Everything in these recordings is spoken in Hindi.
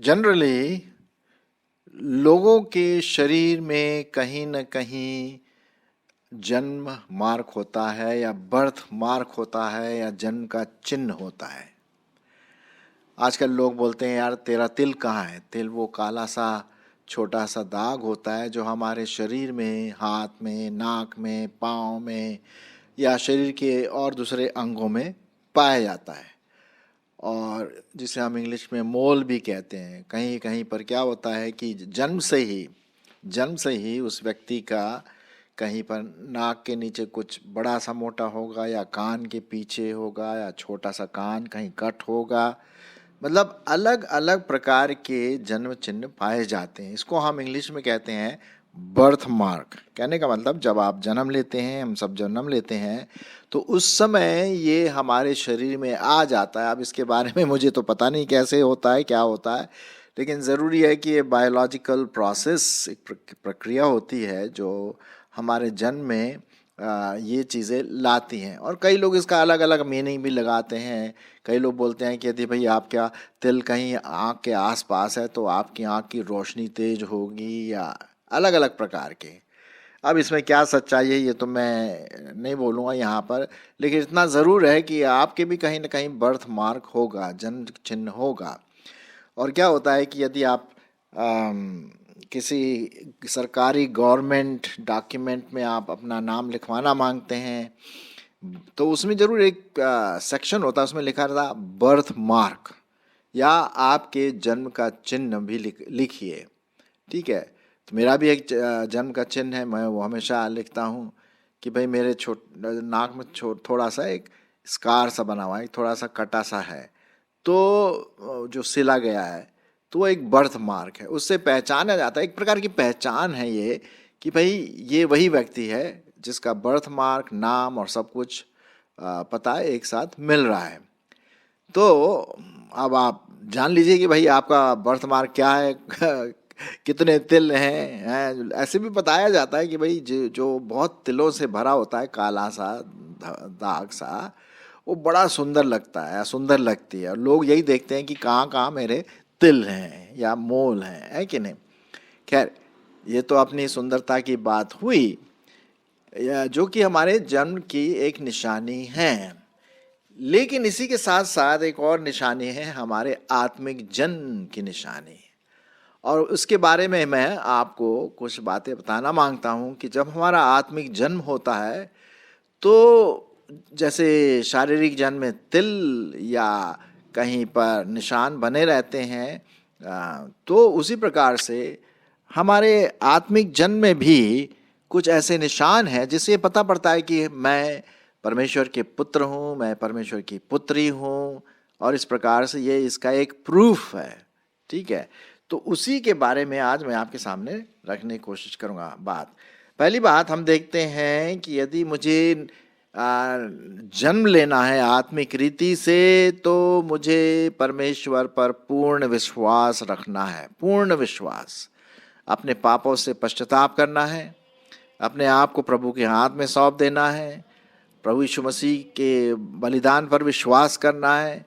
जनरली लोगों के शरीर में कहीं न कहीं जन्म मार्क होता है या बर्थ मार्क होता है या जन्म का चिन्ह होता है। आजकल लोग बोलते हैं यार तेरा तिल कहाँ है। तिल वो काला सा छोटा सा दाग होता है जो हमारे शरीर में, हाथ में, नाक में, पाँव में या शरीर के और दूसरे अंगों में पाया जाता है, और जिसे हम इंग्लिश में मोल भी कहते हैं। कहीं कहीं पर क्या होता है कि जन्म से ही उस व्यक्ति का कहीं पर नाक के नीचे कुछ बड़ा सा मोटा होगा या कान के पीछे होगा या छोटा सा कान कहीं कट होगा। मतलब अलग अलग प्रकार के जन्म चिन्ह पाए जाते हैं। इसको हम इंग्लिश में कहते हैं बर्थ मार्क। कहने का मतलब जब आप जन्म लेते हैं, हम सब जन्म लेते हैं, तो उस समय ये हमारे शरीर में आ जाता है। अब इसके बारे में मुझे तो पता नहीं कैसे होता है, क्या होता है, लेकिन ज़रूरी है कि ये बायोलॉजिकल प्रोसेस, एक प्रक्रिया होती है जो हमारे जन्म में ये चीज़ें लाती हैं। और कई लोग इसका अलग अलग मीनिंग भी लगाते हैं। कई लोग बोलते हैं कि यदि भाई आपका तिल कहीं आँख के आसपास है तो आपकी आँख की रोशनी तेज होगी, या अलग अलग प्रकार के। अब इसमें क्या सच्चाई है ये तो मैं नहीं बोलूँगा यहाँ पर, लेकिन इतना ज़रूर है कि आपके भी कहीं ना कहीं बर्थ मार्क होगा, जन्म चिन्ह होगा। और क्या होता है कि यदि आप किसी सरकारी गवर्नमेंट डॉक्यूमेंट में आप अपना नाम लिखवाना मांगते हैं, तो उसमें ज़रूर एक सेक्शन होता है, उसमें लिखा रहता बर्थ मार्क या आपके जन्म का चिन्ह भी लिखिए। ठीक है, तो मेरा भी एक जन्म का चिन्ह है। मैं वो हमेशा लिखता हूँ कि भाई मेरे नाक में थोड़ा सा एक स्कार सा बना हुआ है, थोड़ा सा कटा सा है, तो जो सिला गया है, तो वो एक बर्थ मार्क है। उससे पहचाना जाता है, एक प्रकार की पहचान है ये कि भाई ये वही व्यक्ति है जिसका बर्थ मार्क, नाम और सब कुछ पता एक साथ मिल रहा है। तो अब आप जान लीजिए कि भाई आपका बर्थ मार्क क्या है कितने तिल हैं। ऐसे भी बताया जाता है कि भाई जो बहुत तिलों से भरा होता है, काला सा दाग सा, वो बड़ा सुंदर लगता है, सुंदर लगती है। लोग यही देखते हैं कि कहाँ कहाँ मेरे तिल हैं या मोल हैं, है कि नहीं। खैर, ये तो अपनी सुंदरता की बात हुई, जो कि हमारे जन्म की एक निशानी है। लेकिन इसी के साथ साथ एक और निशानी है, हमारे आत्मिक जन्म की निशानी। और उसके बारे में मैं आपको कुछ बातें बताना मांगता हूँ कि जब हमारा आत्मिक जन्म होता है, तो जैसे शारीरिक जन्म में तिल या कहीं पर निशान बने रहते हैं, तो उसी प्रकार से हमारे आत्मिक जन्म में भी कुछ ऐसे निशान हैं जिससे पता पड़ता है कि मैं परमेश्वर के पुत्र हूँ, मैं परमेश्वर की पुत्री हूँ। और इस प्रकार से ये इसका एक प्रूफ है। ठीक है, तो उसी के बारे में आज मैं आपके सामने रखने की कोशिश करूँगा। पहली बात हम देखते हैं कि यदि मुझे जन्म लेना है आत्मिक रीति से, तो मुझे परमेश्वर पर पूर्ण विश्वास रखना है। पूर्ण विश्वास, अपने पापों से पश्चाताप करना है, अपने आप को प्रभु के हाथ में सौंप देना है, प्रभु यीशु मसीह के बलिदान पर विश्वास करना है,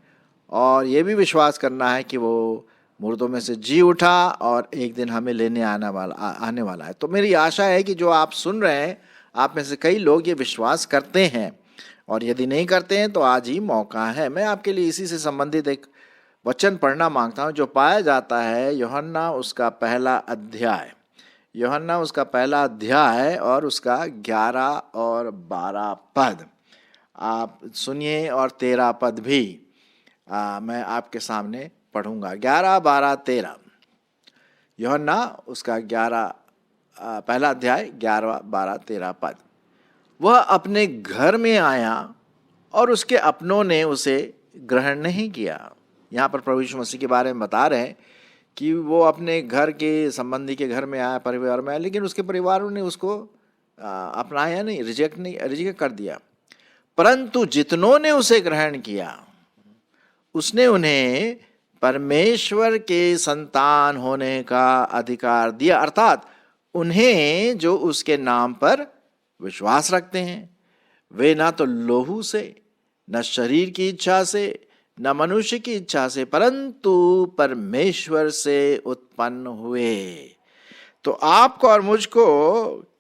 और ये भी विश्वास करना है कि वो मुर्दों में से जी उठा और एक दिन हमें लेने आने वाला है। तो मेरी आशा है कि जो आप सुन रहे हैं, आप में से कई लोग ये विश्वास करते हैं, और यदि नहीं करते हैं तो आज ही मौका है। मैं आपके लिए इसी से संबंधित एक वचन पढ़ना मांगता हूँ जो पाया जाता है यूहन्ना उसका पहला अध्याय और उसका 11 और 12 पद। आप सुनिए, और 13 पद भी मैं आपके सामने पढ़ूंगा। 11, 12, 13 यूहन्ना उसका पहला अध्याय 11, 12, 13 पद। वह अपने घर में आया और उसके अपनों ने उसे ग्रहण नहीं किया। यहाँ पर प्रभु यीशु मसीह के बारे में बता रहे हैं कि वो अपने घर के संबंधी के घर में आया, परिवार में आया, लेकिन उसके परिवारों ने उसको अपनाया नहीं, रिजेक्ट कर दिया। परंतु जितनों ने उसे ग्रहण किया, उसने उन्हें परमेश्वर के संतान होने का अधिकार दिया, अर्थात उन्हें जो उसके नाम पर विश्वास रखते हैं। वे ना तो लोहू से, न शरीर की इच्छा से, न मनुष्य की इच्छा से परंतु परमेश्वर से उत्पन्न हुए। तो आपको और मुझको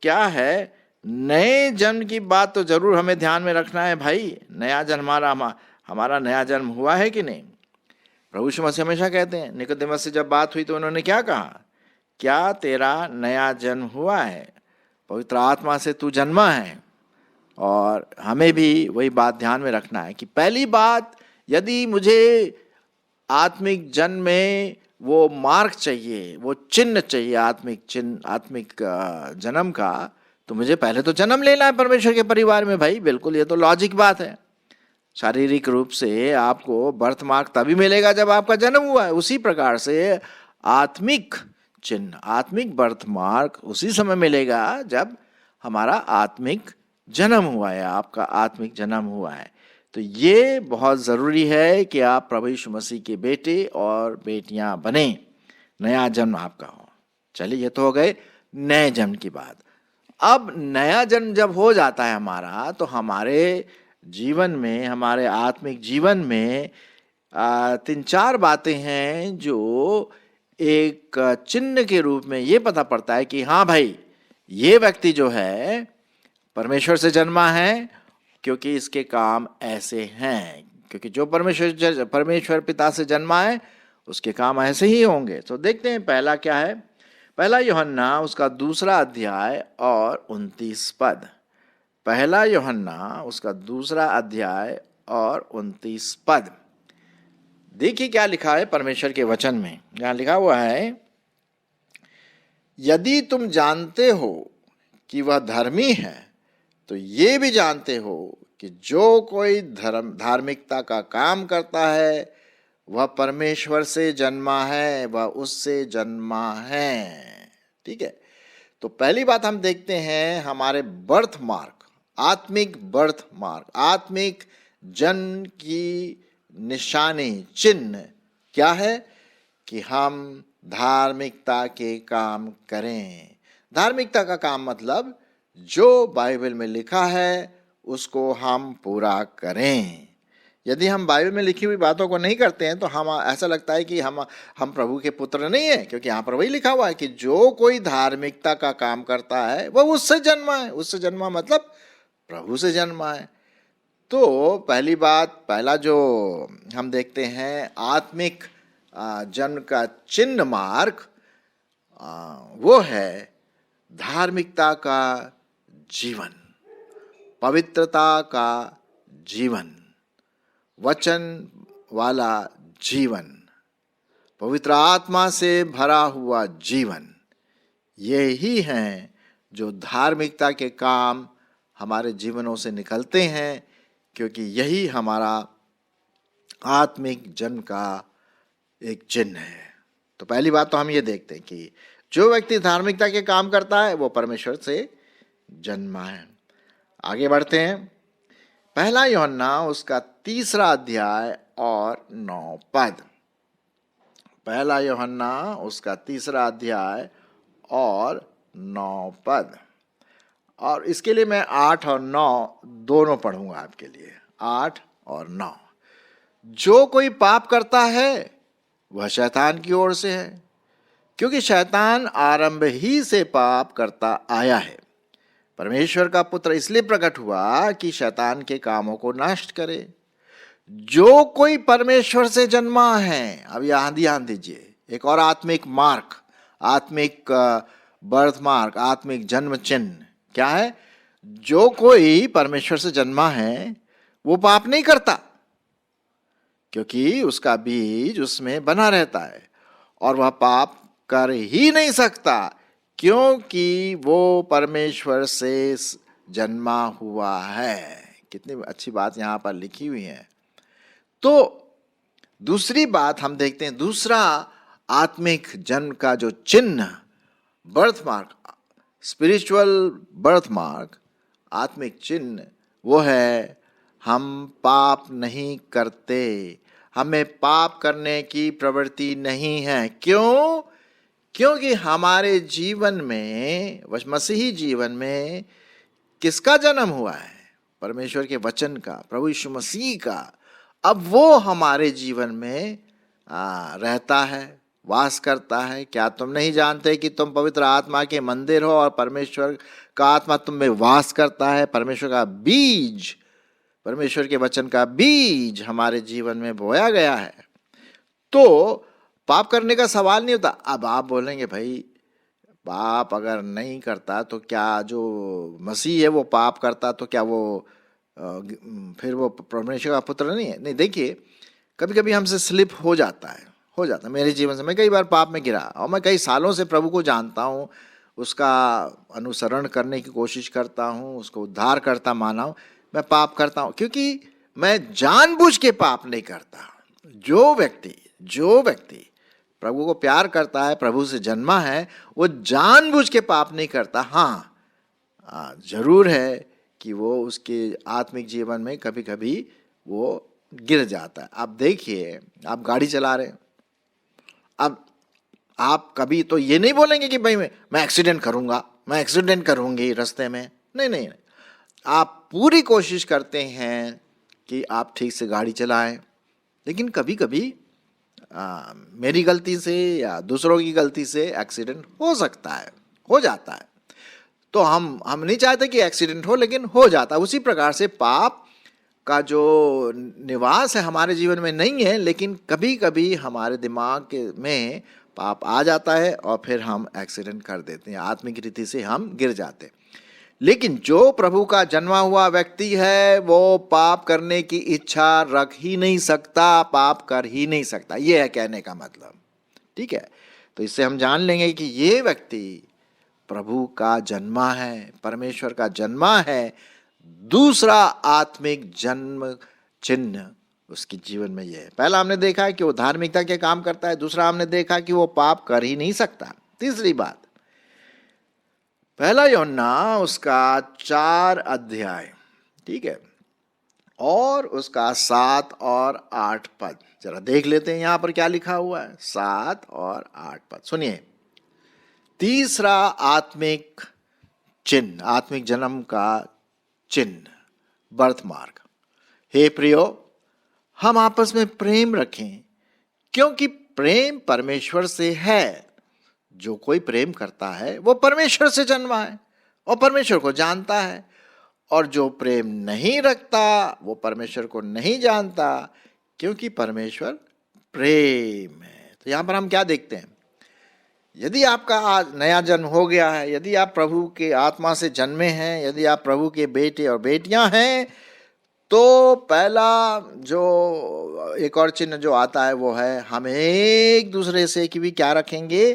क्या है, नए जन्म की बात तो जरूर हमें ध्यान में रखना है भाई। नया जन्म हमारा नया जन्म हुआ है कि नहीं? प्रभु यीशु मसीह हमेशा कहते हैं, निकोदेमस से जब बात हुई तो उन्होंने क्या कहा, क्या तेरा नया जन्म हुआ है? पवित्र आत्मा से तू जन्मा है। और हमें भी वही बात ध्यान में रखना है कि पहली बात, यदि मुझे आत्मिक जन्म में वो मार्क चाहिए, वो चिन्ह चाहिए, आत्मिक चिन्ह, आत्मिक जन्म का, तो मुझे पहले तो जन्म लेना है परमेश्वर के परिवार में भाई। बिल्कुल, ये तो लॉजिक बात है। शारीरिक रूप से आपको बर्थ मार्क तभी मिलेगा जब आपका जन्म हुआ है। उसी प्रकार से आत्मिक चिन्ह, आत्मिक बर्थ मार्क उसी समय मिलेगा जब हमारा आत्मिक जन्म हुआ है, आपका आत्मिक जन्म हुआ है। तो ये बहुत ज़रूरी है कि आप प्रभु यीशु मसीह के बेटे और बेटियां बने, नया जन्म आपका हो। चलिए, ये तो हो गए नए जन्म की बात। अब नया जन्म जब हो जाता है हमारा, तो हमारे जीवन में, हमारे आत्मिक जीवन में 3-4 बातें हैं जो एक चिन्ह के रूप में ये पता पड़ता है कि हाँ भाई, ये व्यक्ति जो है परमेश्वर से जन्मा है, क्योंकि इसके काम ऐसे हैं। क्योंकि जो परमेश्वर पिता से जन्मा है उसके काम ऐसे ही होंगे। तो देखते हैं पहला क्या है। पहला यूहन्ना उसका 2 अध्याय और 29 पद। पहला यूहन्ना उसका 2 अध्याय और 29 पद। देखिए क्या लिखा है परमेश्वर के वचन में। यहाँ लिखा हुआ है, यदि तुम जानते हो कि वह धर्मी है, तो ये भी जानते हो कि जो कोई धार्मिकता का काम करता है वह परमेश्वर से जन्मा है, वह उससे जन्मा है। ठीक है, तो पहली बात हम देखते हैं, हमारे बर्थ मार्क, आत्मिक बर्थ मार्क, आत्मिक जन्म की निशानी, चिन्ह क्या है कि हम धार्मिकता के काम करें। धार्मिकता का काम मतलब जो बाइबल में लिखा है उसको हम पूरा करें। यदि हम बाइबल में लिखी हुई बातों को नहीं करते हैं तो हम ऐसा लगता है कि हम प्रभु के पुत्र नहीं हैं, क्योंकि यहाँ पर वही लिखा हुआ है कि जो कोई धार्मिकता का काम करता है वह उससे जन्मा है। उससे जन्मा मतलब प्रभु से जन्मा है। तो पहली बात, पहला जो हम देखते हैं आत्मिक जन्म का चिन्ह मार्क, वो है धार्मिकता का जीवन, पवित्रता का जीवन, वचन वाला जीवन, पवित्र आत्मा से भरा हुआ जीवन। ये ही हैं जो धार्मिकता के काम हमारे जीवनों से निकलते हैं, क्योंकि यही हमारा आत्मिक जन्म का एक चिन्ह है। तो पहली बात तो हम ये देखते हैं कि जो व्यक्ति धार्मिकता के काम करता है वो परमेश्वर से जन्मा है। आगे बढ़ते हैं। पहला यूहन्ना उसका 3 अध्याय और 9 पद। पहला यूहन्ना उसका 3 अध्याय और 9 पद। और इसके लिए मैं 8 और 9 दोनों पढ़ूंगा आपके लिए, 8 और 9। जो कोई पाप करता है वह शैतान की ओर से है, क्योंकि शैतान आरंभ ही से पाप करता आया है। परमेश्वर का पुत्र इसलिए प्रकट हुआ कि शैतान के कामों को नष्ट करे। जो कोई परमेश्वर से जन्मा है, अब यहाँ ध्यान दीजिए, एक और आत्मिक मार्क, आत्मिक बर्थ मार्क, आत्मिक जन्म चिन्ह क्या है? जो कोई परमेश्वर से जन्मा है वो पाप नहीं करता, क्योंकि उसका बीज उसमें बना रहता है, और वह पाप कर ही नहीं सकता, क्योंकि वो परमेश्वर से जन्मा हुआ है। कितनी अच्छी बात यहाँ पर लिखी हुई है। तो दूसरी बात हम देखते हैं, दूसरा आत्मिक जन्म का जो चिन्ह, birth mark, spiritual birth mark, आत्मिक चिन्ह, वो है हम पाप नहीं करते, हमें पाप करने की प्रवृत्ति नहीं है। क्यों? क्योंकि हमारे जीवन में, मसीही जीवन में किसका जन्म हुआ है? परमेश्वर के वचन का, प्रभु यीशु मसीह का। अब वो हमारे जीवन में रहता है, वास करता है। क्या तुम नहीं जानते कि तुम पवित्र आत्मा के मंदिर हो और परमेश्वर का आत्मा तुम में वास करता है? परमेश्वर का बीज, परमेश्वर के वचन का बीज हमारे जीवन में बोया गया है। तो पाप करने का सवाल नहीं होता। अब आप बोलेंगे भाई पाप अगर नहीं करता तो क्या जो मसीह है वो पाप करता तो क्या वो फिर वो परमेश्वर का पुत्र नहीं है? नहीं, देखिए कभी कभी हमसे स्लिप हो जाता है, हो जाता है। मेरे जीवन से मैं कई बार पाप में गिरा और मैं कई सालों से प्रभु को जानता हूँ, उसका अनुसरण करने की कोशिश करता हूँ, उसको उद्धार करता माना हूँ। मैं पाप करता हूँ क्योंकि मैं जानबूझ के पाप नहीं करता। जो व्यक्ति प्रभु को प्यार करता है, प्रभु से जन्मा है, वो जानबूझ के पाप नहीं करता। हाँ, जरूर है कि वो उसके आत्मिक जीवन में कभी कभी वो गिर जाता है। आप देखिए, आप गाड़ी चला रहे हैं, अब आप कभी तो ये नहीं बोलेंगे कि भाई मैं एक्सीडेंट करूंगा, मैं एक्सीडेंट करूंगी रास्ते में। नहीं नहीं नहीं, आप पूरी कोशिश करते हैं कि आप ठीक से गाड़ी चलाएं, लेकिन कभी कभी मेरी गलती से या दूसरों की गलती से एक्सीडेंट हो सकता है, हो जाता है। तो हम नहीं चाहते कि एक्सीडेंट हो, लेकिन हो जाता है। उसी प्रकार से पाप का जो निवास है हमारे जीवन में नहीं है, लेकिन कभी कभी हमारे दिमाग में पाप आ जाता है और फिर हम एक्सीडेंट कर देते हैं, आत्मिक रीति से हम गिर जाते हैं। लेकिन जो प्रभु का जन्मा हुआ व्यक्ति है वो पाप करने की इच्छा रख ही नहीं सकता, पाप कर ही नहीं सकता। ये है कहने का मतलब, ठीक है। तो इससे हम जान लेंगे कि ये व्यक्ति प्रभु का जन्मा है, परमेश्वर का जन्मा है। दूसरा आत्मिक जन्म चिन्ह उसके जीवन में ये है। पहला हमने देखा कि वो धार्मिकता के काम करता है, दूसरा हमने देखा कि वो पाप कर ही नहीं सकता। तीसरी बात, पहला यूहन्ना उसका 4 अध्याय, ठीक है, और उसका 7 और 8 पद जरा देख लेते हैं। यहां पर क्या लिखा हुआ है, 7 और 8 पद सुनिए। तीसरा आत्मिक चिन्ह, आत्मिक जन्म का चिन्ह, बर्थ मार्क। हे प्रियो, हम आपस में प्रेम रखें, क्योंकि प्रेम परमेश्वर से है। जो कोई प्रेम करता है वो परमेश्वर से जन्मा है और परमेश्वर को जानता है, और जो प्रेम नहीं रखता वो परमेश्वर को नहीं जानता, क्योंकि परमेश्वर प्रेम है। तो यहां पर हम क्या देखते हैं, यदि आपका आज नया जन्म हो गया है, यदि आप प्रभु के आत्मा से जन्मे हैं, यदि आप प्रभु के बेटे और बेटियां हैं, तो पहला जो एक और चिन्ह जो आता है वो है हम एक दूसरे से कि भी क्या रखेंगे,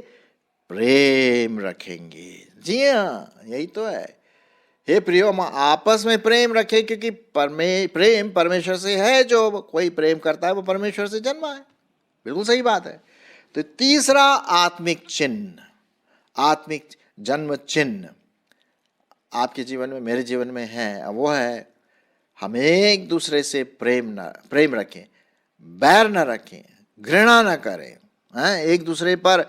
प्रेम रखेंगे। जी हाँ, यही तो है। हे प्रियो, हम आपस में प्रेम रखें, क्योंकि प्रेम परमेश्वर से है। जो कोई प्रेम करता है वो परमेश्वर से जन्मा है। बिल्कुल सही बात है। तो तीसरा आत्मिक चिन्ह, आत्मिक जन्म चिन्ह आपके जीवन में, मेरे जीवन में है, वो है हम एक दूसरे से प्रेम रखें, बैर न रखें, घृणा न करें, एक दूसरे पर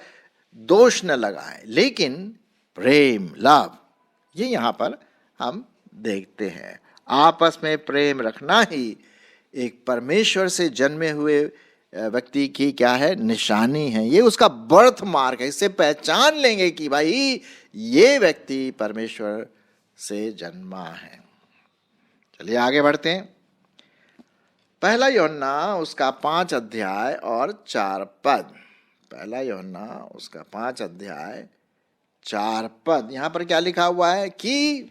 दोष न लगाएं, लेकिन प्रेम, लव, ये यहां पर हम देखते हैं। आपस में प्रेम रखना ही एक परमेश्वर से जन्मे हुए व्यक्ति की क्या है, निशानी है। ये उसका बर्थ मार्क है। इससे पहचान लेंगे कि भाई ये व्यक्ति परमेश्वर से जन्मा है। चलिए आगे बढ़ते हैं। पहला यूहन्ना उसका 5 अध्याय और 4 पद। पहला यूहन्ना उसका 5 अध्याय 4 पद। यहां पर क्या लिखा हुआ है कि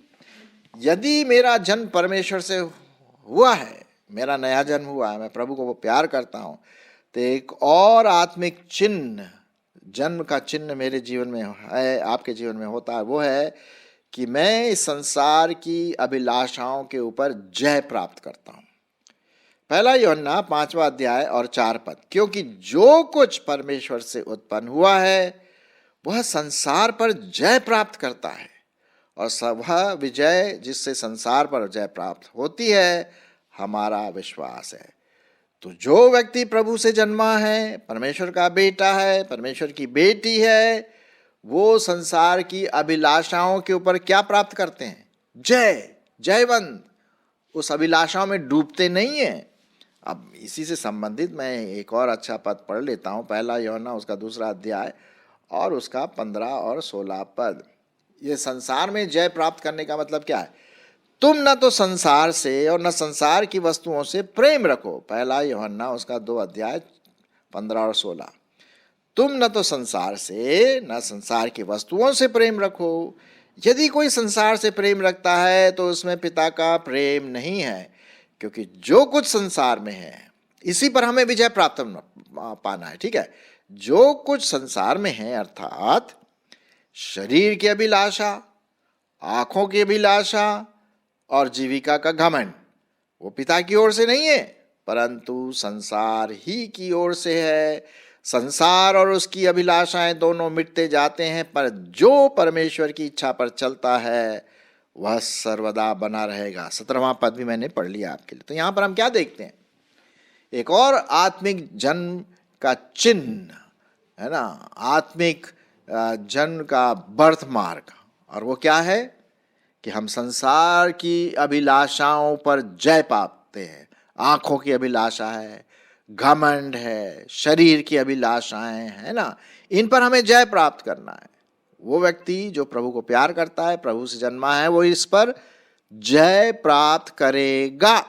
यदि मेरा जन्म परमेश्वर से हुआ है, मेरा नया जन्म हुआ है, मैं प्रभु को वो प्यार करता हूं, तो एक और आत्मिक चिन्ह, जन्म का चिन्ह मेरे जीवन में है, आपके जीवन में होता है। वो है कि मैं इस संसार की अभिलाषाओं के ऊपर जय प्राप्त करता हूं। पहला यूहन्ना 5वां अध्याय और 4 पद। क्योंकि जो कुछ परमेश्वर से उत्पन्न हुआ है वह संसार पर जय प्राप्त करता है, और वह विजय जिससे संसार पर जय प्राप्त होती है हमारा विश्वास है। तो जो व्यक्ति प्रभु से जन्मा है, परमेश्वर का बेटा है, परमेश्वर की बेटी है, वो संसार की अभिलाषाओं के ऊपर क्या प्राप्त करते हैं, जय, जयवंत। उस अभिलाषाओं में डूबते नहीं है। अब इसी से संबंधित मैं एक और अच्छा पद पढ़ लेता हूँ, पहला यूहन्ना उसका 2 अध्याय और उसका 15 और 16 पद। ये संसार में जय प्राप्त करने का मतलब क्या है? तुम न तो संसार से और न संसार की वस्तुओं से प्रेम रखो। पहला यूहन्ना उसका 2 अध्याय 15 और 16। तुम न तो संसार से न संसार की वस्तुओं से प्रेम रखो। यदि कोई संसार से प्रेम रखता है तो उसमें पिता का प्रेम नहीं है, क्योंकि जो कुछ संसार में है इसी पर हमें विजय प्राप्त पाना है। ठीक है, जो कुछ संसार में है अर्थात शरीर की अभिलाषा, आंखों की अभिलाषा और जीविका का घमंड, वो पिता की ओर से नहीं है परंतु संसार ही की ओर से है। संसार और उसकी अभिलाषाएं दोनों मिटते जाते हैं, पर जो परमेश्वर की इच्छा पर चलता है वह सर्वदा बना रहेगा। 17वां पद भी मैंने पढ़ लिया आपके लिए। तो यहां पर हम क्या देखते हैं? एक और आत्मिक जन्म का चिन्ह है ना, आत्मिक जन्म का बर्थ मार्क। और वो क्या है कि हम संसार की अभिलाषाओं पर जय पाते हैं। आंखों की अभिलाषा है, घमंड है, शरीर की अभिलाषाएं है ना, इन पर हमें जय प्राप्त करना है। वो व्यक्ति जो प्रभु को प्यार करता है, प्रभु से जन्मा है, वो इस पर जय प्राप्त करेगा।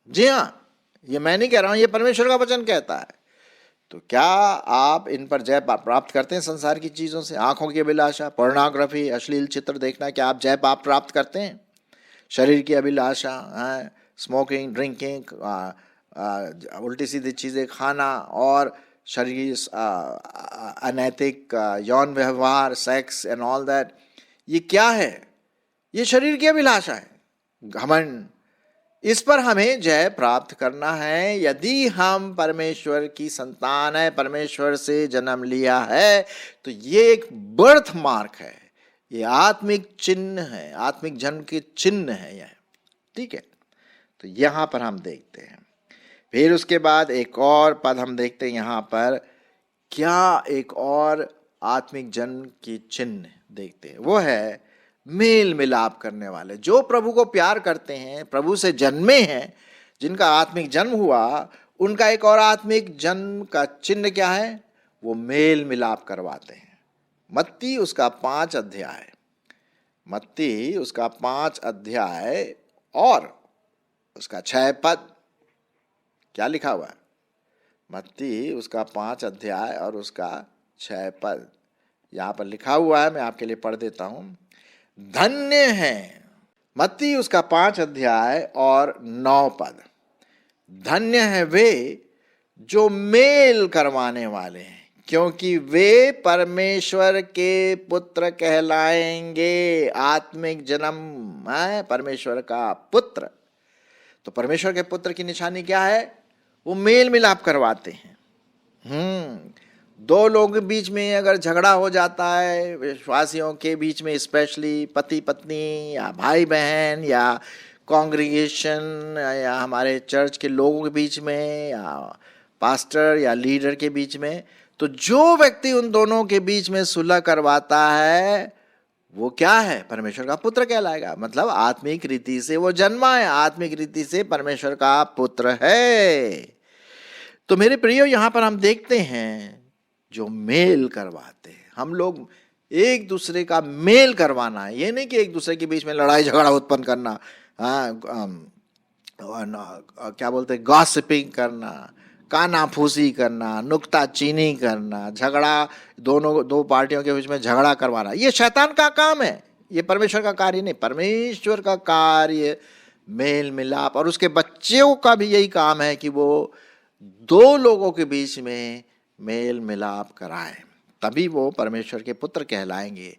जी हाँ, ये मैं नहीं कह रहा हूं, ये परमेश्वर का वचन कहता है। तो क्या आप इन पर जय प्राप्त करते हैं? संसार की चीजों से, आंखों की अभिलाषा, पोर्नोग्राफी, अश्लील चित्र देखना, क्या आप जय प्राप्त करते हैं? शरीर की अभिलाषा, स्मोकिंग, ड्रिंकिंग, उल्टी सीधी चीजें खाना और शरीर अनैतिक यौन व्यवहार, सेक्स एंड ऑल दैट, ये क्या है? ये शरीर की अभिलाषा है, घमंड। इस पर हमें जय प्राप्त करना है। यदि हम परमेश्वर की संतान है, परमेश्वर से जन्म लिया है, तो ये एक बर्थ मार्क है, ये आत्मिक चिन्ह है, आत्मिक जन्म के चिन्ह है यह। ठीक है, तो यहां पर हम देखते हैं। फिर उसके बाद एक और पद हम देखते हैं यहां पर, क्या एक और आत्मिक जन्म की चिन्ह देखते हैं, वो है मेल मिलाप करने वाले। जो प्रभु को प्यार करते हैं, प्रभु से जन्मे हैं, जिनका आत्मिक जन्म हुआ, उनका एक और आत्मिक जन्म का चिन्ह क्या है? वो मेल मिलाप करवाते हैं। मत्ती उसका 5 अध्याय, मत्ती उसका 5 अध्याय और उसका 6 पद, क्या लिखा हुआ है? मत्ती उसका 5 अध्याय और उसका 6 पद यहां पर लिखा हुआ है, मैं आपके लिए पढ़ देता हूं। धन्य है, मत्ती उसका 5 अध्याय और 9 पद, धन्य है वे जो मेल करवाने वाले हैं, क्योंकि वे परमेश्वर के पुत्र कहलाएंगे। आत्मिक जन्म है परमेश्वर का पुत्र। तो परमेश्वर के पुत्र की निशानी क्या है? वो मेल मिलाप करवाते हैं। दो लोगों के बीच में अगर झगड़ा हो जाता है, विश्वासियों के बीच में, स्पेशली पति पत्नी या भाई बहन या कॉन्ग्रीगेशन या हमारे चर्च के लोगों के बीच में या पास्टर या लीडर के बीच में, तो जो व्यक्ति उन दोनों के बीच में सुलह करवाता है वो क्या है? परमेश्वर का पुत्र कहलाएगा। मतलब आत्मिक रीति से वो जन्मा है, आत्मिक रीति से परमेश्वर का पुत्र है। तो मेरे प्रियो, यहां पर हम देखते हैं जो मेल करवाते हैं। हम लोग एक दूसरे का मेल करवाना है, ये नहीं कि एक दूसरे के बीच में लड़ाई झगड़ा उत्पन्न करना, क्या बोलते हैं, गॉसिपिंग करना, कानाफूसी करना, नुक्ताचीनी करना, झगड़ा, दो पार्टियों के बीच में झगड़ा करवाना, ये शैतान का काम है, ये परमेश्वर का कार्य नहीं। परमेश्वर का कार्य मेल मिलाप, और उसके बच्चों का भी यही काम है कि वो दो लोगों के बीच में मेल मिलाप कराएं, तभी वो परमेश्वर के पुत्र कहलाएंगे।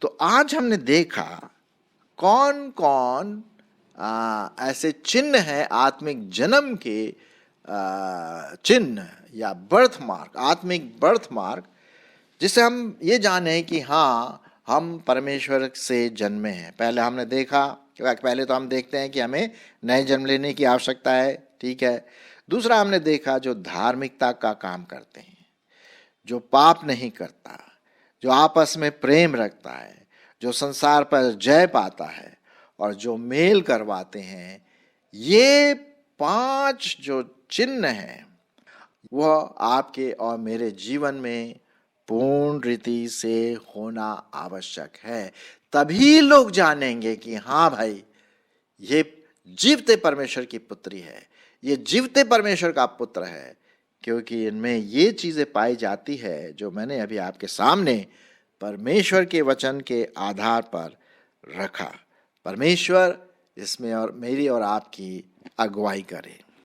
तो आज हमने देखा कौन कौन ऐसे चिन्ह हैं, आत्मिक जन्म के चिन्ह या बर्थ मार्क, आत्मिक बर्थ मार्क, जिससे हम ये जाने कि हाँ, हम परमेश्वर से जन्मे हैं। पहले हमने देखा, पहले तो हम देखते हैं कि हमें नए जन्म लेने की आवश्यकता है, ठीक है। दूसरा हमने देखा जो धार्मिकता का काम करते हैं, जो पाप नहीं करता, जो आपस में प्रेम रखता है, जो संसार पर जय पाता है और जो मेल करवाते हैं, ये 5 जो चिन्ह हैं वह आपके और मेरे जीवन में पूर्ण रीति से होना आवश्यक है। तभी लोग जानेंगे कि हाँ भाई, ये जीवते परमेश्वर की पुत्री है, ये जीवते परमेश्वर का पुत्र है, क्योंकि इनमें ये चीजें पाई जाती है जो मैंने अभी आपके सामने परमेश्वर के वचन के आधार पर रखा। परमेश्वर इसमें और मेरी और आपकी अगुवाई करे।